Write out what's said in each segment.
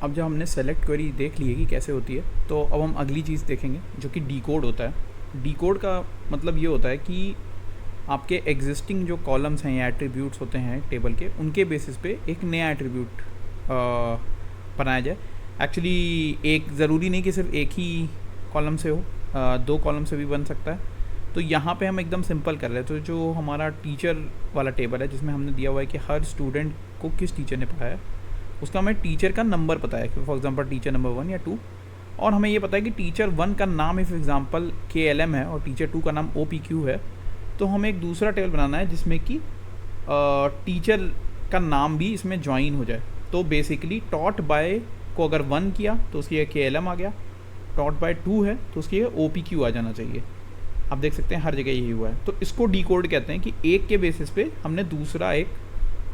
अब जब हमने सेलेक्ट क्वेरी देख ली है कि कैसे होती है, तो अब हम अगली चीज़ देखेंगे जो कि डीकोड होता है। डीकोड का मतलब ये होता है कि आपके एग्जिस्टिंग जो कॉलम्स हैं या एट्रीब्यूट्स होते हैं टेबल के, उनके बेसिस पे एक नया एट्रीब्यूट बनाया जाए। एक्चुअली एक ज़रूरी नहीं कि सिर्फ एक ही कॉलम से हो, दो कॉलम से भी बन सकता है। तो यहाँ पे हम एकदम सिंपल कर रहे हैं। तो जो हमारा टीचर वाला टेबल है, जिसमें हमने दिया हुआ है कि हर स्टूडेंट को किस टीचर ने पढ़ाया, उसका हमें टीचर का नंबर पता है कि फॉर एग्जांपल टीचर नंबर 1 या 2, और हमें ये पता है कि टीचर 1 का नाम इफ़ एग्जांपल KLM है और टीचर 2 का नाम OPQ है। तो हमें एक दूसरा टेबल बनाना है जिसमें कि टीचर का नाम भी इसमें ज्वाइन हो जाए। तो बेसिकली टॉट बाय को अगर 1 किया तो उसकी KLM आ गया, टॉट बाय 2 है तो उसकी OPQ आ जाना चाहिए। आप देख सकते हैं हर जगह यही हुआ है। तो इसको डीकोड कहते हैं कि एक के बेसिस पे हमने दूसरा एक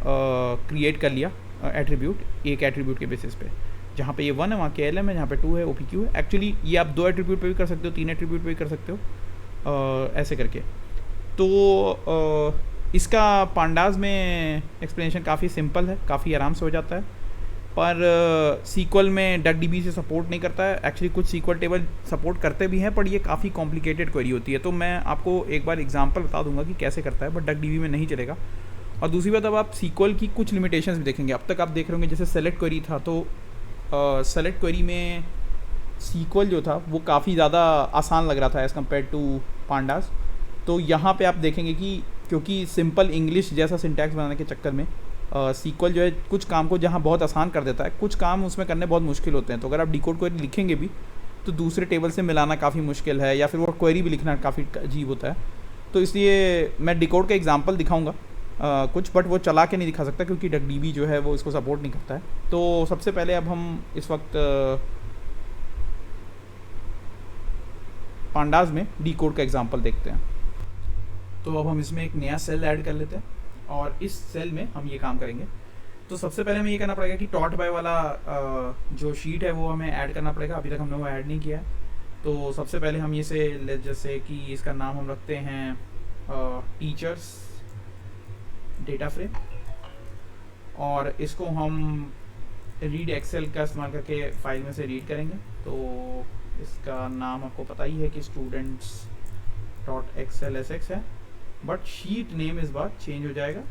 क्रिएट कर लिया एट्रीब्यूट, एक एट्रीब्यूट के बेसिस पे। जहाँ पे ये 1 है वहाँ KLM है, जहाँ पे 2 है OPQ है। एक्चुअली ये आप 2 एट्रीब्यूट पे भी कर सकते हो, 3 एट्रीब्यूट पे भी कर सकते हो, ऐसे करके। तो इसका पांडास में एक्सप्लेनेशन काफ़ी सिंपल है, काफ़ी आराम से हो जाता है, पर सीक्वल में डक से सपोर्ट नहीं करता है। एक्चुअली कुछ सीक्वल टेबल सपोर्ट करते भी हैं, पर ये काफ़ी कॉम्प्लिकेटेड क्वेरी होती है। तो मैं आपको एक बार एग्जांपल बता दूंगा कि कैसे करता है, बट डक में नहीं चलेगा। और दूसरी बात, अब आप सीक्वल की कुछ लिमिटेशंस भी देखेंगे। अब तक आप देख रहे होंगे जैसे सेलेक्ट क्वेरी था, तो सेलेक्ट क्वेरी में सीक्वल जो था वो काफ़ी ज़्यादा आसान लग रहा था एज़ कम्पेयर टू पांडास। तो यहाँ पे आप देखेंगे कि क्योंकि सिंपल इंग्लिश जैसा सिंटैक्स बनाने के चक्कर में सीक्वल जो है कुछ काम को जहाँ बहुत आसान कर देता है, कुछ काम उसमें करने बहुत मुश्किल होते हैं। तो अगर आप डिकोड क्वेरी लिखेंगे भी तो दूसरे टेबल से मिलाना काफ़ी मुश्किल है, या फिर वो क्वेरी भी लिखना काफ़ी अजीब होता है। तो इसलिए मैं डिकोड का एग्जांपल दिखाऊंगा कुछ, बट वो चला के नहीं दिखा सकता क्योंकि डक जो है वो इसको सपोर्ट नहीं करता है। तो सबसे पहले अब हम इस वक्त पांडास में डीकोड का एग्जांपल देखते हैं। तो अब हम इसमें एक नया सेल ऐड कर लेते हैं और इस सेल में हम ये काम करेंगे। तो सबसे पहले हमें ये करना पड़ेगा कि टॉट बाय वाला जो शीट है वो हमें ऐड करना पड़ेगा। अभी तक हमने वो ऐड नहीं किया है। तो सबसे पहले हम ये से जैसे कि इसका नाम हम रखते हैं टीचर्स डेटा फ्रेम, और इसको हम रीड एक्सेल का इस्तेमाल करके फाइल में से रीड करेंगे। तो इसका नाम आपको पता ही है कि स्टूडेंट्स डॉट XLSX है, बट शीट नेम इस बार चेंज हो जाएगा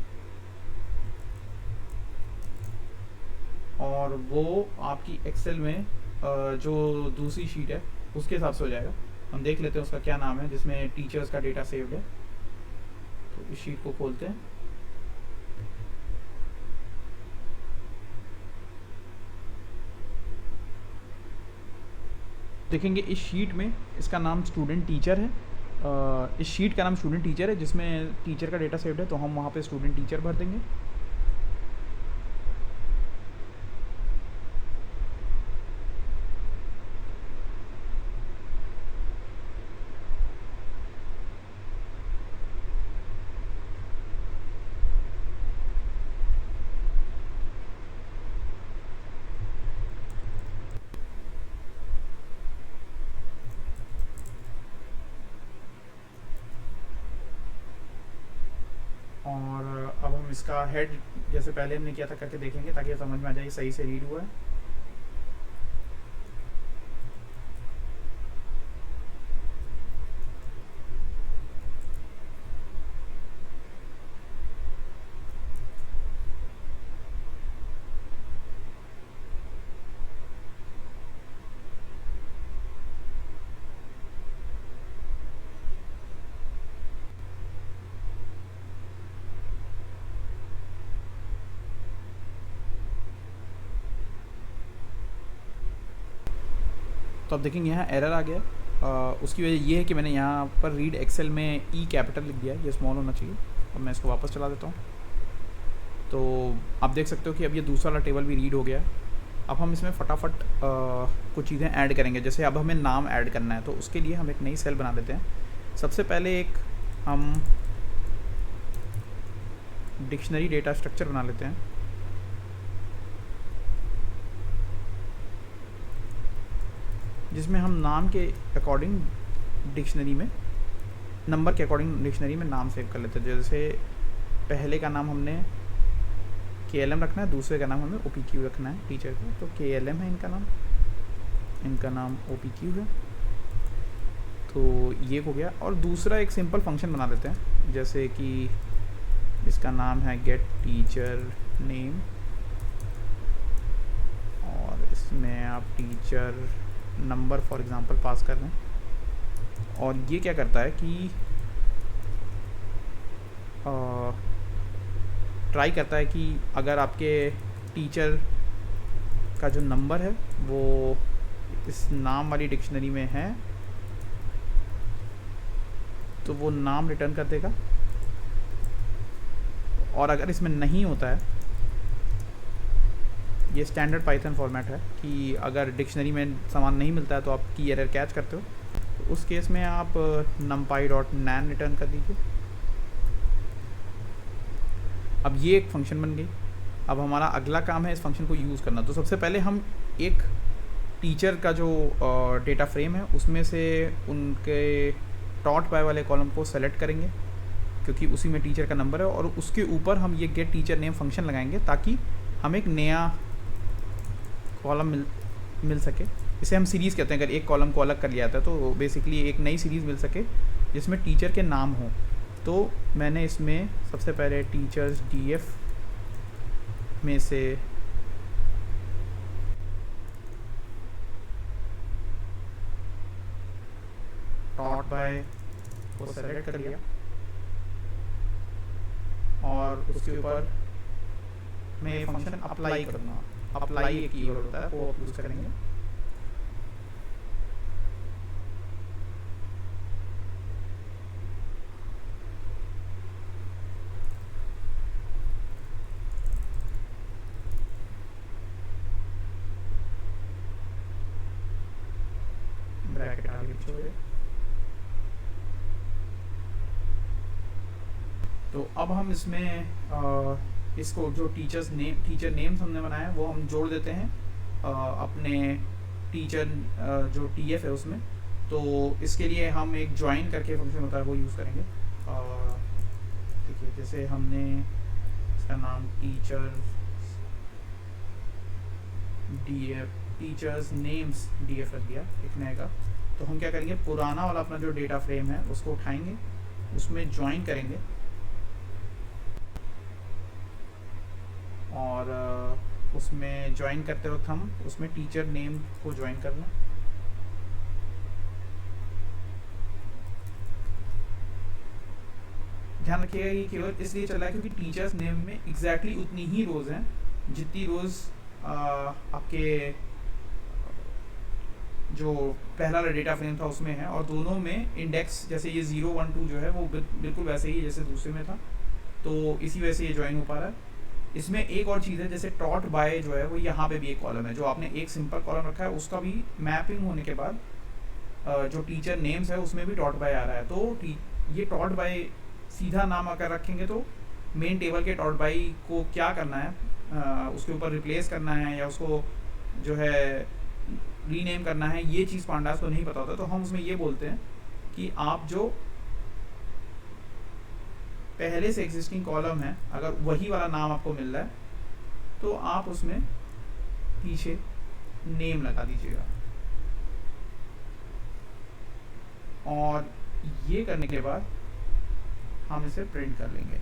और वो आपकी एक्सेल में जो दूसरी शीट है उसके हिसाब से हो जाएगा। हम देख लेते हैं उसका क्या नाम है जिसमें टीचर्स का डेटा सेव्ड है। तो इस शीट को खोलते हैं। देखेंगे इस शीट में इसका नाम स्टूडेंट टीचर है। इस शीट का नाम स्टूडेंट टीचर है जिसमें टीचर का डेटा सेव्ड है, तो हम वहाँ पे स्टूडेंट टीचर भर देंगे। और अब हम इसका हेड जैसे पहले हमने किया था करके देखेंगे ताकि समझ में आ जाए सही से रीड हुआ है। तो अब देखेंगे यहाँ एरर आ गया। उसकी वजह ये है कि मैंने यहाँ पर रीड एक्सेल में ई कैपिटल लिख दिया है, ये स्मॉल होना चाहिए। अब मैं इसको वापस चला देता हूँ। तो आप देख सकते हो कि अब ये दूसरा वाला टेबल भी रीड हो गया है। अब हम इसमें फटाफट कुछ चीज़ें ऐड करेंगे। जैसे अब हमें नाम ऐड करना है, तो उसके लिए हम एक नई सेल बना लेते हैं। सबसे पहले एक हम डिक्शनरी डेटा स्ट्रक्चर बना लेते हैं। जिसमें हम नाम के अकॉर्डिंग डिक्शनरी में, नंबर के अकॉर्डिंग डिक्शनरी में नाम सेव कर लेते हैं। जैसे पहले का नाम हमने KLM रखना है, दूसरे का नाम हमें OPQ रखना है टीचर का, तो KLM है इनका नाम OPQ है। तो ये हो गया। और दूसरा एक सिंपल फंक्शन बना लेते हैं, जैसे कि इसका नाम है गेट टीचर नेम, और इसमें आप टीचर नंबर फॉर एग्जांपल पास कर दें। और ये क्या करता है कि ट्राई करता है कि अगर आपके टीचर का जो नंबर है वो इस नाम वाली डिक्शनरी में है तो वो नाम रिटर्न कर देगा, और अगर इसमें नहीं होता है, ये स्टैंडर्ड पाइथन फॉर्मेट है कि अगर डिक्शनरी में सामान नहीं मिलता है तो आप की एरर कैच करते हो, तो उस केस में आप numpy.nan रिटर्न कर दीजिए। अब ये एक फंक्शन बन गई। अब हमारा अगला काम है इस फंक्शन को यूज़ करना। तो सबसे पहले हम एक टीचर का जो डेटा फ्रेम है उसमें से उनके टॉट बाय वाले कॉलम को सेलेक्ट करेंगे, क्योंकि उसी में टीचर का नंबर है, और उसके ऊपर हम ये गेट टीचर नेम फंक्शन लगाएंगे ताकि हमें एक नया कॉलम मिल सके। इसे हम सीरीज़ कहते हैं। अगर एक कॉलम को अलग कर लिया जाता है तो बेसिकली एक नई सीरीज़ मिल सके जिसमें टीचर के नाम हो। तो मैंने इसमें सबसे पहले टीचर्स DF में से टॉट बाय को सेलेक्ट कर लिया, और उसके ऊपर मैं ये फंक्शन अप्लाई करूँगा। अप्लाई एक कीवर्ड होता है, वो यूज़ करेंगे। ब्रैकेट आगे छोड़े। तो अब हम इसमें इसको जो टीचर नेम्स हमने बनाया वो हम जोड़ देते हैं अपने टीचर जो TF है उसमें। तो इसके लिए हम एक ज्वाइन करके फंक्शन होता है वो यूज़ करेंगे। देखिए, जैसे हमने इसका नाम टीचर्स नेम्स DF रख दिया एक नए का। तो हम क्या करेंगे, पुराना वाला अपना जो डेटा फ्रेम है उसको उठाएंगे, उसमें ज्वाइन करेंगे, और उसमें ज्वाइन करते वक्त हम उसमें टीचर नेम को ज्वाइन करना। ध्यान रखिएगा ये केवल इसलिए चला है क्योंकि टीचर्स नेम में एग्जैक्टली उतनी ही रोज़ हैं जितनी रोज़ आपके जो पहला डेटा फ्रेम था उसमें है, और दोनों में इंडेक्स जैसे ये 0 1 2 जो है वो बिल्कुल वैसे ही जैसे दूसरे में था। तो इसी वजह से ये ज्वाइन हो पा रहा है। इसमें एक और चीज़ है, जैसे टॉट बाय जो है वो यहाँ पे भी एक कॉलम है। जो आपने एक सिंपल कॉलम रखा है उसका भी मैपिंग होने के बाद जो टीचर नेम्स है उसमें भी टॉट बाय आ रहा है। तो ये टॉट बाय सीधा नाम अगर रखेंगे तो मेन टेबल के टॉट बाय को क्या करना है, उसके ऊपर रिप्लेस करना है या उसको जो है रीनेम करना है, ये चीज़ पांडास को नहीं पता होता। तो हम उसमें ये बोलते हैं कि आप जो पहले से एग्जिस्टिंग कॉलम है अगर वही वाला नाम आपको मिल रहा है तो आप उसमें पीछे नेम लगा दीजिएगा। और ये करने के बाद हम इसे प्रिंट कर लेंगे।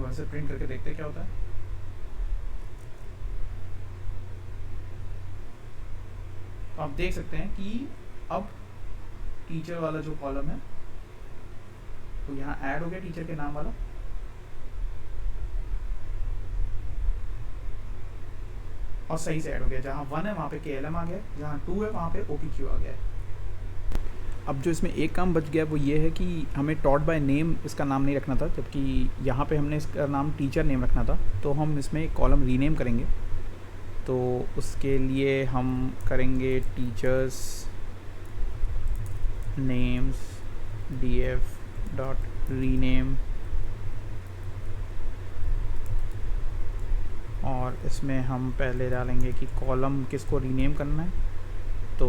वैसे प्रिंट करके देखते हैं क्या होता है। तो आप देख सकते हैं कि अब टीचर वाला जो कॉलम है तो यहाँ ऐड हो गया टीचर के नाम वाला, और सही से ऐड हो गया। जहाँ 1 है वहाँ पे KLM आ गया, जहाँ 2 है वहाँ पे OPQ आ गया। अब जो इसमें एक काम बच गया वो ये है कि हमें टॉट बाय नेम इसका नाम नहीं रखना था, जबकि यहाँ पे हमने इसका नाम टीचर नेम रखना था। तो हम इसमें एक कॉलम रीनेम करेंगे। तो उसके लिए हम करेंगे teachers names DF dot rename और इसमें हम पहले डालेंगे कि कॉलम किसको रीनेम करना है। तो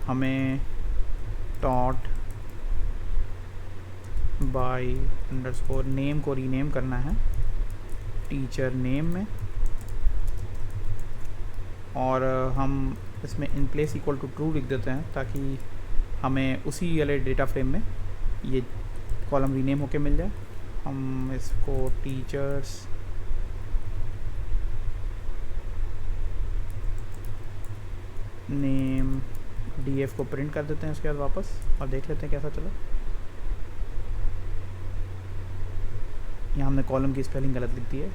हमें डॉट बाय अंडरस्कोर नेम को रीनेम करना है टीचर नेम में, और हम इसमें in place equal to true लिख देते हैं ताकि हमें उसी वाले डेटा फ्रेम में ये कॉलम रीनेम होके मिल जाए। हम इसको टीचर्स नेम df को प्रिंट कर देते हैं उसके बाद वापस, और देख लेते हैं कैसा चला। यहाँ हमने कॉलम की स्पेलिंग गलत लिख दी है,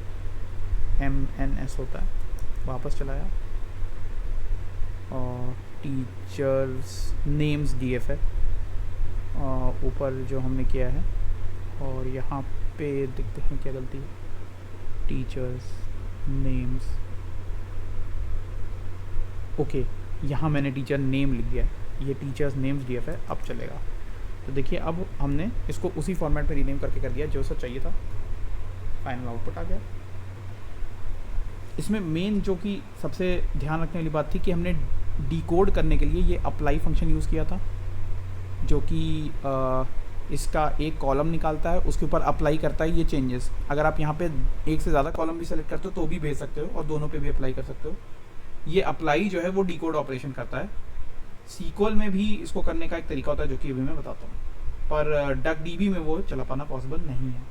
MNS होता है। वापस चलाया और टीचर्स नेम्स df है, और ऊपर जो हमने किया है, और यहाँ पे देखते हैं क्या गलती है, टीचर्स नेम्स। ओके, यहाँ मैंने टीचर नेम लिख दिया है, ये टीचर्स नेम्स df है, अब चलेगा। तो देखिए अब हमने इसको उसी फॉर्मेट में रीनेम करके कर दिया जो सा चाहिए था, फाइनल आउटपुट आ गया। इसमें मेन जो कि सबसे ध्यान रखने वाली बात थी कि हमने डिकोड करने के लिए ये अप्लाई फंक्शन यूज़ किया था, जो कि इसका एक कॉलम निकालता है, उसके ऊपर अप्लाई करता है ये चेंजेस। अगर आप यहाँ पे एक से ज़्यादा कॉलम भी सेलेक्ट करते हो तो भी भेज सकते हो, और दोनों पे भी अप्लाई कर सकते हो। ये अप्लाई जो है वो डिकोड ऑपरेशन करता है। सीक्वल में भी इसको करने का एक तरीका होता है जो कि अभी मैं बताता हूँ, पर डक डीबी में वो चला पाना पॉसिबल नहीं है।